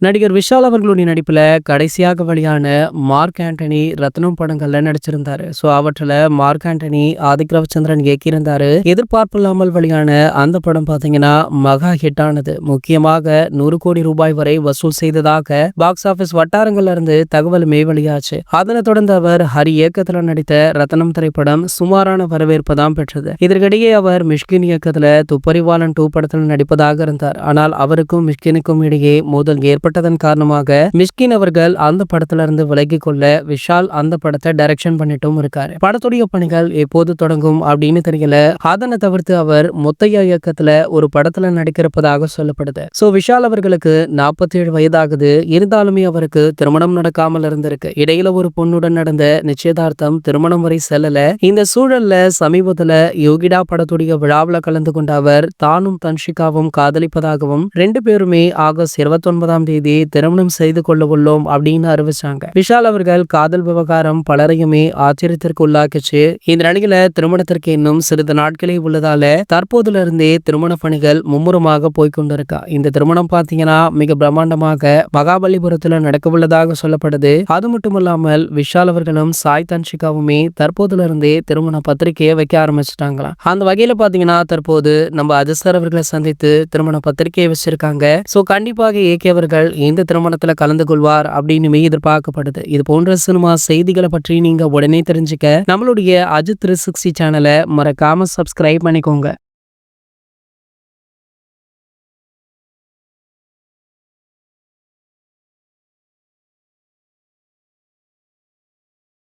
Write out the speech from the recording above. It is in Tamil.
நடிகர் விஷால் அவர்களுடைய நடிப்புல கடைசியாக வெளியான மார்க் ஆண்டனி, ரத்னம் படங்கள்ல நடிச்சிருந்தாரு. அவற்றுல மார்க் ஆண்டனி ஆதிக் ரவிச்சந்திரன் இயக்கியிருந்தாரு. எதிர்பார்ப்பில்லாமல் வெளியான அந்த படம் பாத்தீங்கன்னா மகா ஹிட் ஆனது. முக்கியமாக 100 கோடி ரூபாய் வரை வசூல் செய்ததாக பாக்ஸ் ஆபீஸ் வட்டாரங்கள்ல இருந்து தகவலுமே வெளியாச்சு. அதனைத் தொடர்ந்து அவர் ஹரி இயக்கத்துல நடித்த ரத்னம் திரைப்படம் சுமாரான வரவேற்பு தான் பெற்றது. இதற்கிடையே அவர் மிஷ்கின் இயக்கத்துல துப்பறிவாளன் 2 படத்தில் நடிப்பதாக இருந்தார். ஆனால் அவருக்கும் மிஷ்கினுக்கும் இடையே மோதல் ஏற்பட்டதன் காரணமாக மிஷ்கின் அவர்கள் அந்த படத்துல இருந்து விலகிக் கொள்ள விஷால் அந்த படத்தை டைரக்ஷன் பண்ணிட்டும் இருக்காரு. படத்துடைய பணிகள் எப்போது தொடங்கும் அப்படின்னு தெரியல. அதனை தவிர்த்து அவர் முத்தையா இயக்கத்துல ஒரு படத்துல நடிக்கிறப்பதாக சொல்லப்படுது. விஷால் அவர்களுக்கு 47 வயதாகுது. இருந்தாலுமே அவருக்கு திருமணம் நடக்காமல் இருந்திருக்கு. இடையில ஒரு பொண்ணுடன் நடந்த நிச்சயதார்த்தம் திருமணம் வரை செல்லல. இந்த சூழல்ல சமீபத்துல யோகிடா படத்துடைய விழாவில் கலந்து கொண்ட அவர் தானும் தன்ஷிகாவும் காதலிப்பதாகவும் 2 பேருமே ஆகஸ்ட் 29ஆம் தேதி திருமணம் செய்து கொள்ள உள்ளோம் அப்படின்னு அறிவிச்சாங்க. விஷால் அவர்கள் காதல் விவகாரம் பலரையுமே ஆச்சரியத்திற்கு உள்ளாக்கிச்சு. இந்த நிலையில திருமணத்திற்கு இன்னும் சிறிது நாட்களே உள்ளதால தற்போதுல இருந்தே திருமண பணிகள் மும்முரமாக போய்கொண்டிருக்கா. இந்த திருமணம் பாத்தீங்கன்னா மிக பிரம்மாண்டமாக மகாபலிபுரத்துல நடக்க உள்ளதாக சொல்லப்படுது. அது மட்டுமல்லாமல் விஷால் அவர்களும் சாய் தன்ஷிகாவுமே தற்போதுல இருந்தே திருமண பத்திரிகையை வைக்க ஆரம்பிச்சிட்டாங்களாம். அந்த வகையில பாத்தீங்கன்னா தற்போது நம்ம அஜித் அவர்களை சந்தித்து திருமண பத்திரிகையை வச்சிருக்காங்க. கண்டிப்பாக ஏகே அவர்கள் இந்த திருமணத்துல கலந்து கொள்வார் அப்படின்னு எதிர்பார்க்கப்படுது. இது போன்ற சினிமா செய்திகளை பற்றி நீங்க உடனே தெரிஞ்சுக்க நம்மளுடைய அஜித் 360 சேனலை மறக்காம சப்ஸ்கிரைப் பண்ணிக்கோங்க.